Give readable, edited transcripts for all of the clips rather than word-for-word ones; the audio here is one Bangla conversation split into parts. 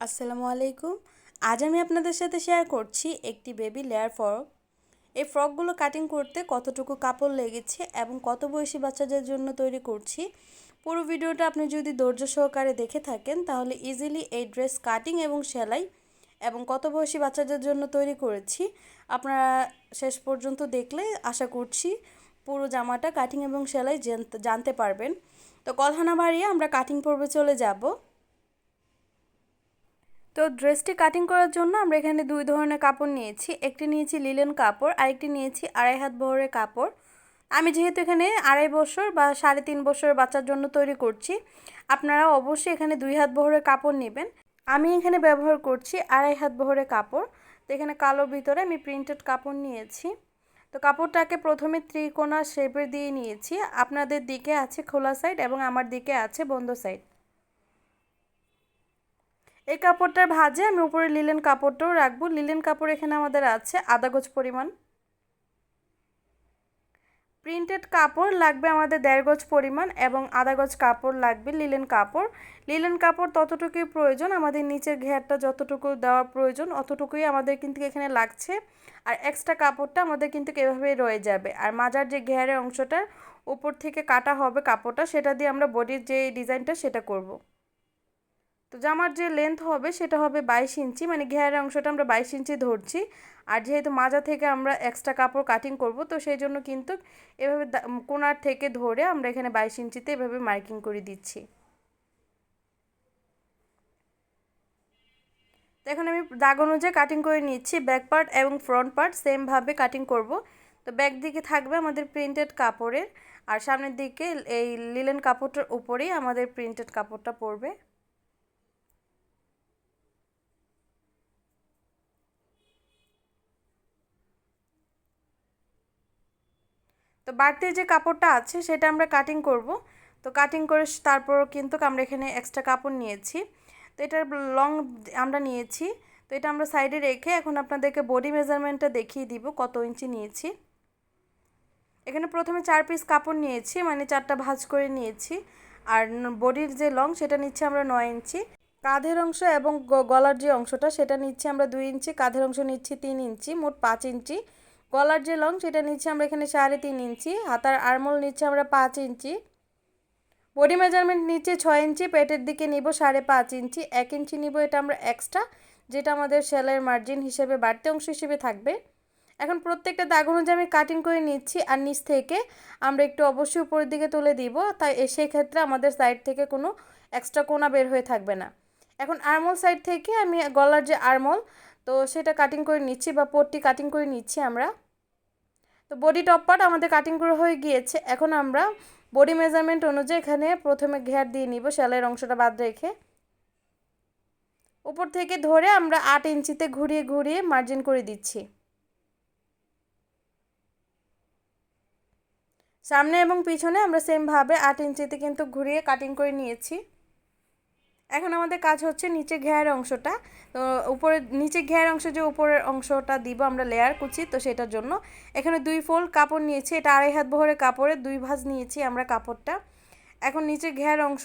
আসসালামু আলাইকুম। আজ আমি আপনাদের সাথে শেয়ার করছি একটি বেবি লেয়ার ফ্রক। এই ফ্রকগুলো কাটিং করতে কতটুকু কাপড় লেগেছে এবং কত বয়সী বাচ্চাদের জন্য তৈরি করছি, পুরো ভিডিওটা আপনি যদি ধৈর্য সহকারে দেখে থাকেন তাহলে ইজিলি এই ড্রেস কাটিং এবং সেলাই এবং কত বয়সী বাচ্চাদের জন্য তৈরি করেছি আপনারা শেষ পর্যন্ত দেখলে আশা করছি পুরো জামাটা কাটিং এবং সেলাই জানতে পারবেন। তো কথা না বাড়িয়ে আমরা কাটিং পর্বে চলে যাব। তো ড্রেসটি কাটিং করার জন্য আমরা এখানে দুই ধরনের কাপড় নিয়েছি। একটি নিয়েছি লিলেন কাপড়, আরেকটি নিয়েছি 2.5 হাত বহরের কাপড়। আমি যেহেতু এখানে 2.5 বছর বা 3.5 বছরের বাচ্চার জন্য তৈরি করছি, আপনারা অবশ্যই এখানে 2 হাত বহরের কাপড় নেবেন। আমি এখানে ব্যবহার করছি 2.5 হাত বহরের কাপড়। তো এখানে কালো ভিতরে আমি প্রিন্টেড কাপড় নিয়েছি। তো কাপড়টাকে প্রথমে ত্রিকোণা শেপের দিয়ে নিয়েছি। আপনাদের দিকে আছে খোলা সাইড এবং আমার দিকে আছে বন্ধ সাইড। এই কাপড়টার ভাঁজে আমি উপরে লিলেন কাপড়টাও রাখবো। লিলেন কাপড় এখানে আমাদের আছে আধা গজ পরিমাণ। প্রিন্টেড কাপড় লাগবে আমাদের 1.5 গজ পরিমাণ এবং আধা গজ কাপড় লাগবে লিলেন কাপড়। লিলেন কাপড় ততটুকুই প্রয়োজন, আমাদের নিচের ঘেরটা যতটুকু দেওয়ার প্রয়োজন অতটুকুই আমাদের কিন্তু এখানে লাগছে। আর এক্সট্রা কাপড়টা আমাদের কিন্তু এভাবেই রয়ে যাবে। আর মাজার যে ঘেরের অংশটা উপর থেকে কাটা হবে কাপড়টা, সেটা দিয়ে আমরা বডির যে ডিজাইনটা সেটা করব। তো জামার যে লেন্থ হবে সেটা হবে 22 ইঞ্চি, মানে ঘেরের অংশটা আমরা 22 ইঞ্চি ধরছি। আর যেহেতু মাজা থেকে আমরা এক্সট্রা কাপড় কাটিং করব, তো সেই জন্য কিন্তু এভাবে কোণার থেকে ধরে আমরা এখানে 22 ইঞ্চিতে এভাবে মার্কিং করে দিচ্ছি। তো এখন আমি দাগ অনুযায়ী কাটিং করে নিচ্ছি। ব্যাক পার্ট এবং ফ্রন্ট পার্ট সেমভাবে কাটিং করব। তো ব্যাক দিকে থাকবে আমাদের প্রিন্টেড কাপড়ের, আর সামনের দিকে এই লিলেন কাপড়টার উপরেই আমাদের প্রিন্টেড কাপড়টা পড়বে। তো বাড়তি যে কাপড়টা আছে সেটা আমরা কাটিং করব। তো কাটিং করে তারপর কিন্তু আমরা এখানে এক্সট্রা কাপড় নিয়েছি। তো এটার লং আমরা নিয়েছি। তো এটা আমরা সাইডে রেখে এখন আপনাদেরকে বডি মেজারমেন্টটা দেখিয়ে দিব কত ইঞ্চি নিয়েছি। এখানে প্রথমে 4 পিস কাপড় নিয়েছি, মানে 4টা ভাঁজ করে নিয়েছি। আর বডির যে লং সেটা নিচ্ছি আমরা 9 ইঞ্চি। কাঁধের অংশ এবং গলার যে অংশটা সেটা নিচ্ছি আমরা 2 ইঞ্চি, কাঁধের অংশ নিচ্ছি 3 ইঞ্চি, মোট 5 ইঞ্চি। গলার যে লং সেটা নিচ্ছি আমরা এখানে 3.5 ইঞ্চি, হাতার আরমোল নিচ্ছি আমরা 5 ইঞ্চি, বডি মেজারমেন্ট নিচ্ছি 6 ইঞ্চি, পেটের দিকে নিব 5.5 ইঞ্চি, 1 ইঞ্চি নিব এটা আমরা এক্সট্রা, যেটা আমাদের সেলাইয়ের মার্জিন হিসেবে বাড়তি অংশ হিসেবে থাকবে। এখন প্রত্যেকটা দাগ অনুযায়ী আমি কাটিং করে নিচ্ছি। আর নিচ থেকে আমরা একটু অবশ্যই উপরের দিকে তুলে দিব, তাই সেই ক্ষেত্রে আমাদের সাইড থেকে কোনো এক্সট্রা কোনা বের হয়ে থাকবে না। এখন আরমোল সাইড থেকে আমি গলার যে আরমোল, তো সেটা কাটিং করে নিচ্ছি বা পট্টি কাটিং করে নিচ্ছি আমরা। তো বডি টপ পার্ট আমাদের কাটিং করে হয়ে গিয়েছে। এখন আমরা বডি মেজারমেন্ট অনুযায়ী এখানে প্রথমে ঘের দিয়ে নিব সেলাইয়ের অংশটা বাদ রেখে। উপর থেকে ধরে আমরা 8 ইঞ্চিতে ঘুরিয়ে ঘুরিয়ে মার্জিন করে দিচ্ছি। সামনে এবং পিছনে আমরা সেমভাবে 8 ইঞ্চিতে কিন্তু ঘুরিয়ে কাটিং করে নিয়েছি। এখন আমাদের কাজ হচ্ছে নিচে ঘেরের অংশটা। তো উপরে নিচে ঘেরের অংশ যে উপরের অংশটা দিব আমরা লেয়ার কুচি, তো সেটার জন্য এখানে 2 ফোল্ড কাপড় নিয়েছি। এটা 2.5 হাত বহরের কাপড়ে 2 ভাঁজ নিয়েছি আমরা কাপড়টা। এখন নিচে ঘেরের অংশ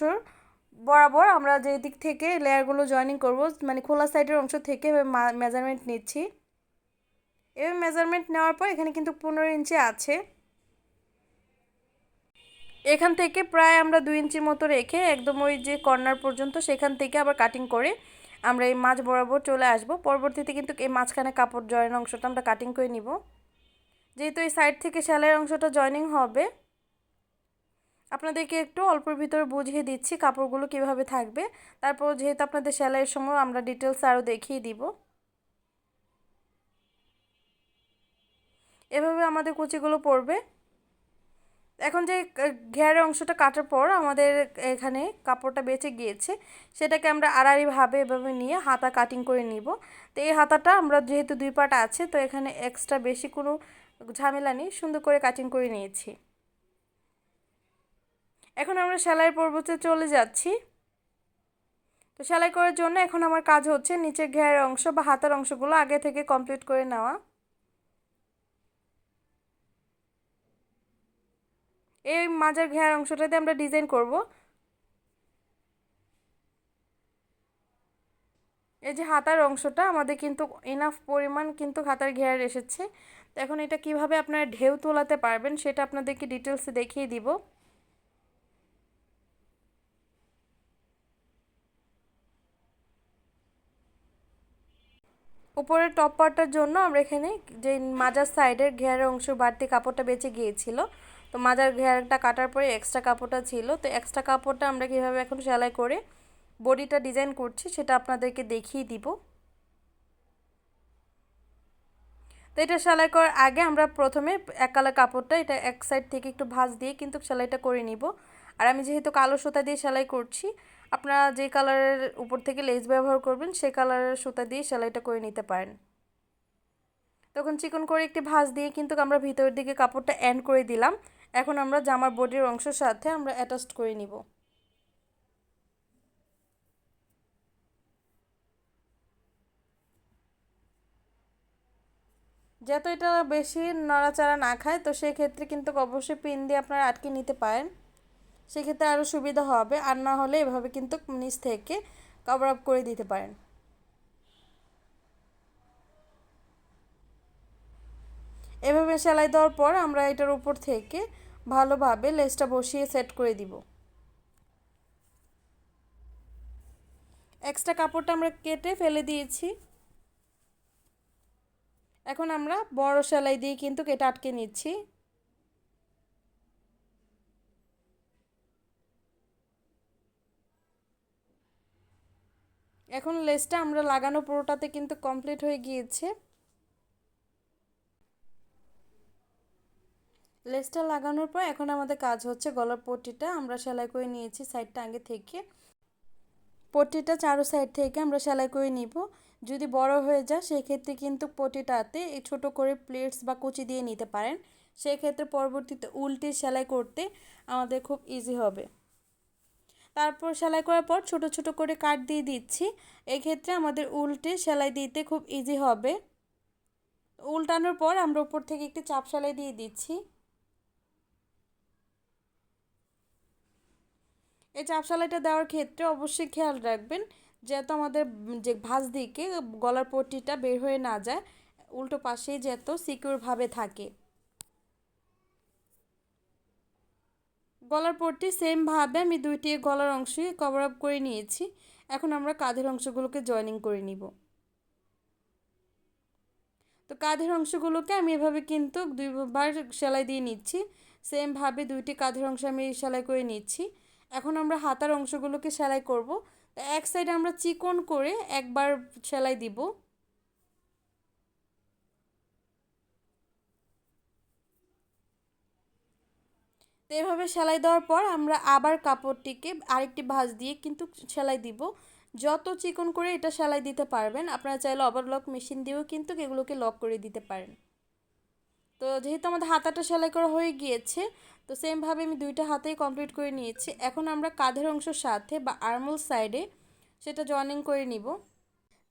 বরাবর আমরা যে দিক থেকে লেয়ারগুলো জয়েনিং করব, মানে খোলা সাইডের অংশ থেকে মেজারমেন্ট নিচ্ছি। এবার মেজারমেন্ট নেওয়ার পর এখানে কিন্তু 15 ইঞ্চি আছে। এখান থেকে প্রায় আমরা 2 ইঞ্চির মতো রেখে একদম ওই যে কর্নার পর্যন্ত সেখান থেকে আবার কাটিং করে আমরা এই মাঝ বরাবর চলে আসব। পরবর্তীতে কিন্তু এই মাঝখানে কাপড় জয়েন অংশটা আমরা কাটিং করে নিব। যেহেতু এই সাইড থেকে সেলাইয়ের অংশটা জয়েনিং হবে, আপনাদেরকে একটু অল্পের ভিতরে বুঝিয়ে দিচ্ছি কাপড়গুলো কিভাবে থাকবে। তারপর যেহেতু আপনাদের সেলাইয়ের সময় আমরা ডিটেলস আরও দেখিয়ে দিব। এভাবে আমাদের কুচিগুলো পড়বে। এখন যে ঘেরের অংশটা কাটার পর আমাদের এখানে কাপড়টা বেঁচে গিয়েছে, সেটাকে আমরা আড়াআড়িভাবে এভাবে নিয়ে হাতা কাটিং করে নিব। তো এই হাতাটা আমরা যেহেতু 2 পার্ট আছে, তো এখানে এক্সট্রা বেশি কোনো ঝামেলা নেই, সুন্দর করে কাটিং করে নিয়েছি। এখন আমরা সেলাইয়ের পর্বতে চলে যাচ্ছি। তো সেলাই করার জন্য এখন আমার কাজ হচ্ছে নিচের ঘেরের অংশ বা হাতার অংশগুলো আগে থেকে কমপ্লিট করে নেওয়া। এই মাঝের ঘেরের অংশটাতে আমরা ডিজাইন করব। এই যে হাতার অংশটা আমাদের কিন্তু এনাফ পরিমাণ কিন্তু হাতার ঘের এসেছে। তো এখন এটা কিভাবে আপনারা ঢেউ তোলাতে পারবেন সেটা আপনাদেরকে ডিটেলসে দেখিয়ে দিব। উপরের টপ পার্টটার জন্য আমরা এখানে যে মাজার সাইডের ঘেরের অংশ বাড়তি কাপড়টা বেঁচে গিয়েছিল, তো মাজার ঘেরটা কাটার পরে এক্সট্রা কাপড়টা ছিল, তো এক্সট্রা কাপড়টা আমরা কীভাবে এখন সেলাই করে বডিটা ডিজাইন করছি সেটা আপনাদেরকে দেখিয়ে দিব। তো এটা সেলাই করার আগে আমরা প্রথমে এক কালার কাপড়টা এটা এক সাইড থেকে একটু ভাঁজ দিয়ে কিন্তু সেলাইটা করে নিব। আর আমি যেহেতু কালো সুতা দিয়ে সেলাই করছি, আপনারা যে কালারের উপর থেকে লেস ব্যবহার করবেন সেই কালারের সুতা দিয়ে সেলাইটা করে নিতে পারেন। তখন চিকন করে একটি ভাঁজ দিয়ে কিন্তু আমরা ভিতরের দিকে কাপড়টা এন্ড করে দিলাম। এখন আমরা জামার বডির অংশের সাথে আমরা অ্যাটাচ করে নিব। যেহেতু এটা বেশি নড়াচড়া না খায়, তো সেই ক্ষেত্রে কিন্তু অবশ্যই পিন দিয়ে আপনারা আটকে নিতে পারেন, সেক্ষেত্রে আরও সুবিধা হবে। আর না হলে এভাবে কিন্তু নিচ থেকে কভার আপ করে দিতে পারেন। এভাবে সেলাই দেওয়ার পর আমরা এটার উপর থেকে ভালোভাবে লেসটা বসিয়ে সেট করে দিব। এক্সট্রা কাপড়টা আমরা কেটে ফেলে দিয়েছি। এখন আমরা বড় সেলাই দিয়ে কিন্তু এটা আটকে নিচ্ছি। এখন লেসটা আমরা লাগানো পুরোটাতে কিন্তু কমপ্লিট হয়ে গিয়েছে। লেসটা লাগানোর পর এখন আমাদের কাজ হচ্ছে গলার পট্টিটা আমরা সেলাই করে নিয়েছি সাইডটা আগে থেকে। পট্টিটা চারো সাইড থেকে আমরা সেলাই করে নিব। যদি বড় হয়ে যায় সেক্ষেত্রে কিন্তু পট্টিটাতে এই ছোটো করে প্লেটস বা কুচি দিয়ে নিতে পারেন, সেক্ষেত্রে পরবর্তীতে উল্টে সেলাই করতে আমাদের খুব ইজি হবে। তারপর সেলাই করার পর ছোট ছোট করে কাট দিয়ে দিচ্ছি, এক্ষেত্রে আমাদের উল্টে সেলাই দিতে খুব ইজি হবে। উল্টানোর পর আমরা উপর থেকে একটি চাপ সেলাই দিয়ে দিচ্ছি। এই চাপ সেলাইটা দেওয়ার ক্ষেত্রে অবশ্যই খেয়াল রাখবেন যাতে আমাদের যে ভাঁজ দিকে গলার পট্টিটা বের হয়ে না যায়, উল্টো পাশেই যাতে সিকিউরভাবে থাকে। গলার পট্টি সেমভাবে আমি দুইটি গলার অংশই কভার আপ করে নিয়েছি। এখন আমরা কাঁধের অংশগুলোকে জয়েনিং করে নিব। তো কাঁধের অংশগুলোকে আমি এভাবে কিন্তু দুইবার সেলাই দিয়ে নিচ্ছি। সেমভাবে দুইটি কাঁধের অংশ আমি সেলাই করে নিচ্ছি। এখন আমরা হাতার অংশগুলোকে সেলাই করব। তো এক সাইডে আমরা চিকন করে একবার সেলাই দিব। তো এভাবে সেলাই দেওয়ার পর আমরা আবার কাপড়টিকে আরেকটি ভাঁজ দিয়ে কিন্তু সেলাই দিব। যত চিকন করে এটা সেলাই দিতে পারবেন, আপনারা চাইলে ওভারলক মেশিন দিয়েও কিন্তু এগুলোকে লক করে দিতে পারেন। তো যেহেতু আমাদের হাতাটা সেলাই করা হয়ে গিয়েছে, তো সেমভাবে আমি দুইটা হাতেই কমপ্লিট করে নিয়েছি। এখন আমরা কাঁধের অংশের সাথে বা আর্মহোল সাইডে সেটা জয়েনিং করে নিব।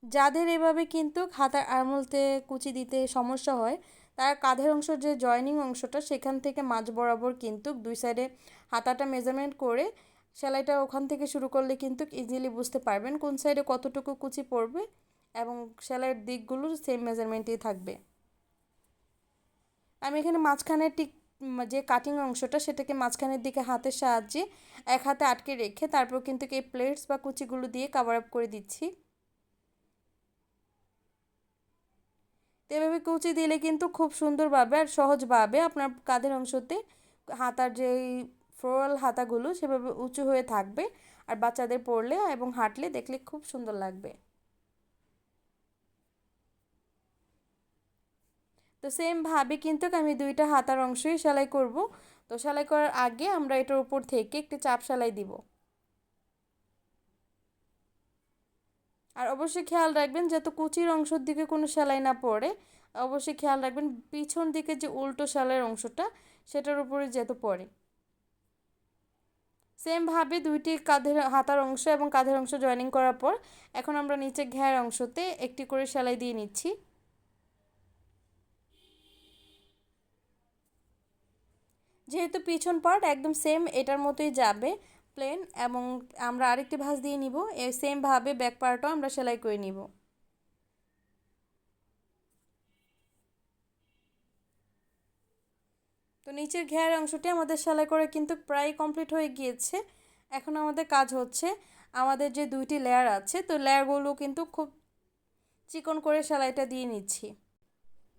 যাদের এভাবে কিন্তু হাতার আর্মহোলতে কুচি দিতে সমস্যা হয়, তারা কাঁধের অংশ যে জয়েনিং অংশটা সেখান থেকে মাঝ বরাবর কিন্তু দুই সাইডে হাতাটা মেজারমেন্ট করে সেলাইটা ওখান থেকে শুরু করলে কিন্তু ইজিলি বুঝতে পারবেন কোন সাইডে কতটুকু কুচি পড়বে, এবং সেলাইয়ের দিকগুলো সেম মেজারমেন্টেই থাকবে। আমি এখানে মাঝখানে ঠিক যে কাটিং অংশটা সেটাকে মাঝখানের দিকে হাতের সাহায্যে এক হাতে আটকে রেখে তারপর কিন্তু এই প্লেটস বা কুচিগুলো দিয়ে কভার আপ করে দিচ্ছি। তো এভাবে কুচি দিলে কিন্তু খুব সুন্দরভাবে আর সহজভাবে আপনার কাঁধের অংশতে হাতার যেই ফ্লোরাল হাতাগুলো সেভাবে উঁচু হয়ে থাকবে, আর বাচ্চাদের পরলে এবং হাঁটলে দেখলে খুব সুন্দর লাগবে। তো সেমভাবে কিন্তু আমি দুইটা হাতার অংশই সেলাই করব। তো সেলাই করার আগে আমরা এটার উপর থেকে একটি চাপ সেলাই দিব। আর অবশ্যই খেয়াল রাখবেন যাতে কুচির অংশের দিকে কোনো সেলাই না পড়ে। অবশ্যই খেয়াল রাখবেন পিছন দিকে যে উল্টো সেলাইয়ের অংশটা সেটার উপরে যেতে পড়ে। সেমভাবে দুইটি কাঁধের হাতার অংশ এবং কাঁধের অংশ জয়েনিং করার পর এখন আমরা নিচে ঘের অংশতে একটি করে সেলাই দিয়ে নিচ্ছি। যেহেতু পিছন পার্ট একদম সেম এটার মতোই যাবে, প্লেন এবং আমরা আরেকটি ভাঁজ দিয়ে নিব। এই সেমভাবে ব্যাক পার্টও আমরা সেলাই করে নিব। তো নিচের ঘেরের অংশটি আমাদের সেলাই করে কিন্তু প্রায় কমপ্লিট হয়ে গিয়েছে। এখন আমাদের কাজ হচ্ছে আমাদের যে দুইটি লেয়ার আছে, তো লেয়ারগুলো কিন্তু খুব চিকন করে সেলাইটা দিয়ে নিচ্ছি।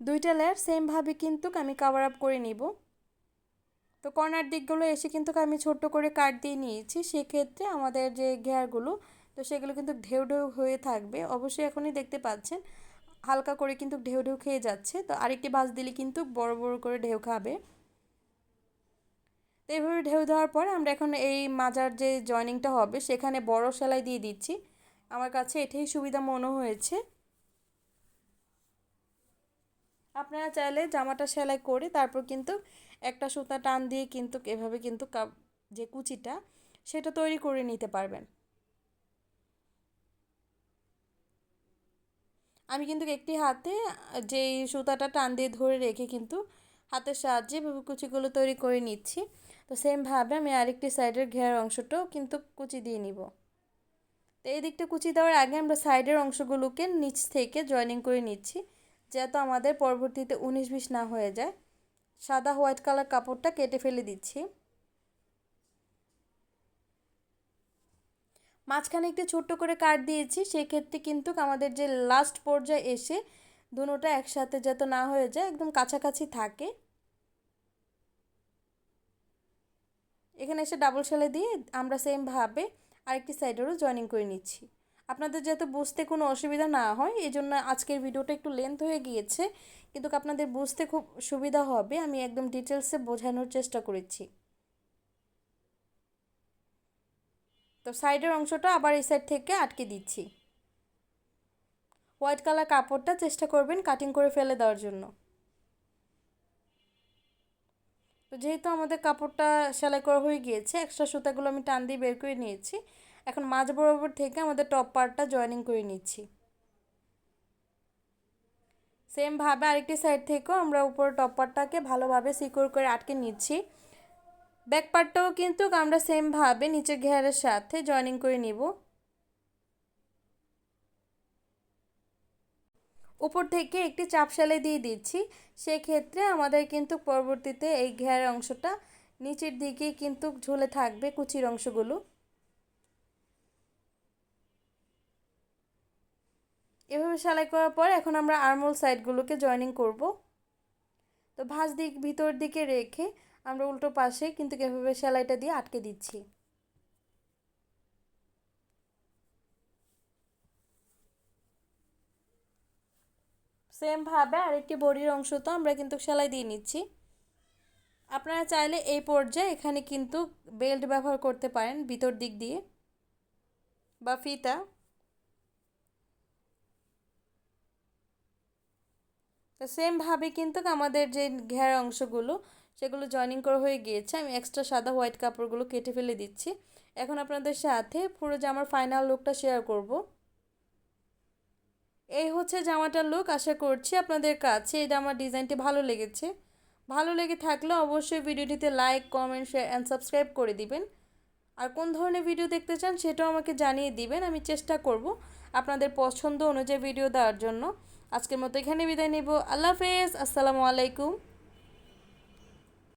দুইটা লেয়ার সেমভাবে কিন্তু আমি কভার আপ করে নিব। তো কর্নার দিকগুলো এসে কিন্তু আমি ছোট্ট করে কাট দিয়ে নিয়েছি। সেক্ষেত্রে আমাদের যে ঘেরগুলো, তো সেগুলো কিন্তু ঢেউ ঢেউ হয়ে থাকবে। অবশ্যই এখনই দেখতে পাচ্ছেন হালকা করে কিন্তু ঢেউ ঢেউ খেয়ে যাচ্ছে। তো আরেকটি ভাঁজ দিলে কিন্তু বড় বড় করে ঢেউ খাবে। তো এইভাবে ঢেউ দেওয়ার পর আমরা এখন এই মাজার যে জয়েনিংটা হবে সেখানে বড় সেলাই দিয়ে দিচ্ছি। আমার কাছে এটাই সুবিধা মনে হয়েছে। আপনারা চাইলে জামাটা সেলাই করে তারপর কিন্তু একটা সুতা টান দিয়ে কিন্তু এভাবে কিন্তু যে কুচিটা সেটা তৈরি করে নিতে পারবেন। আমি কিন্তু একটি হাতে যেই সুতাটা টান দিয়ে ধরে রেখে কিন্তু হাতের সাহায্যে এভাবে কুচিগুলো তৈরি করে নিচ্ছি। তো সেমভাবে আমি আরেকটি সাইডের ঘেরার অংশটাও কিন্তু কুচি দিয়ে নিব। তো এই দিকটা কুচি দেওয়ার আগে আমরা সাইডের অংশগুলোকে নিচ থেকে জয়েনিং করে নিচ্ছি, যাতে আমাদের পরবর্তীতে 19-20 না হয়ে যায়। সাদা হোয়াইট কালার কাপড়টা কেটে ফেলে দিচ্ছি। মাঝখানে একটি ছোট্ট করে কাট দিয়েছি, সেক্ষেত্রে কিন্তু আমাদের যে লাস্ট পর্যায়ে এসে দুটোটা একসাথে যাতে না হয়ে যায়, একদম কাছাকাছি থাকে। এখানে এসে ডাবল সেলাই দিয়ে আমরা সেমভাবে আরেকটি সাইডেরও জয়েনিং করে নিচ্ছি। আপনাদের যাতে বুঝতে কোনো অসুবিধা না হয় এই জন্য আজকের ভিডিওটা একটু লেন্থ হয়ে গিয়েছে, কিন্তু আপনাদের বুঝতে খুব সুবিধা হবে, আমি একদম ডিটেলসে বোঝানোর চেষ্টা করেছি। তো সাইডের অংশটা আবার এই সাইড থেকে আটকে দিচ্ছি। হোয়াইট কালার কাপড়টা চেষ্টা করবেন কাটিং করে ফেলে দেওয়ার জন্য। তো যেহেতু আমাদের কাপড়টা সেলাই করা হয়ে গিয়েছে, এক্সট্রা সুতাগুলো আমি টান দিয়ে বের করে নিয়েছি। এখন মাঝ বরাবর থেকে আমাদের টপ পার্টটা জয়েনিং করে নিচ্ছি। সেমভাবে আরেকটি সাইড থেকেও আমরা উপর টপ পার্টটাকে ভালোভাবে সিকিউর করে আটকে নিচ্ছি। ব্যাক পার্টটাও কিন্তু আমরা সেমভাবে নিচের ঘেরের সাথে জয়েনিং করে নিব। উপর থেকে একটি চাপ সেলাই দিয়ে দিচ্ছি। সেক্ষেত্রে আমাদের কিন্তু পরবর্তীতে এই ঘেরের অংশটা নিচের দিকে কিন্তু ঝুলে থাকবে কুচির অংশগুলো। এভাবে সেলাই করার পর এখন আমরা আর্মহোল সাইডগুলোকে জয়েনিং করব। তো ভাঁজ দিক ভিতর দিকে রেখে আমরা উল্টো পাশে কিন্তু এভাবে সেলাইটা দিয়ে আটকে দিচ্ছি। সেমভাবে আরেকটি বডির অংশ তো আমরা কিন্তু সেলাই দিয়ে নিচ্ছি। আপনারা চাইলে এই পর্যায়ে এখানে কিন্তু বেল্ট ব্যবহার করতে পারেন ভিতর দিক দিয়ে বা ফিতা। তো সেমভাবে কিন্তু আমাদের যে ঘেরা অংশগুলো সেগুলো জয়েনিং করা হয়ে গিয়েছে। আমি এক্সট্রা সাদা হোয়াইট কাপড়গুলো কেটে ফেলে দিচ্ছি। এখন আপনাদের সাথে পুরো জামার ফাইনাল লুকটা শেয়ার করব। এই হচ্ছে জামাটার লুক। আশা করছি আপনাদের কাছে এই জামার ডিজাইনটি ভালো লেগেছে। ভালো লেগে থাকলে অবশ্যই ভিডিওটিতে like, comment, share and subscribe করে দিবেন। আর কোন ধরনের ভিডিও দেখতে চান সেটাও আমাকে জানিয়ে দিবেন, আমি চেষ্টা করব আপনাদের পছন্দ অনুযায়ী ভিডিও দেওয়ার জন্য। আজকের মতো এখানে বিদায় নিব। আল্লাহ হাফেজ, আসসালামু আলাইকুম।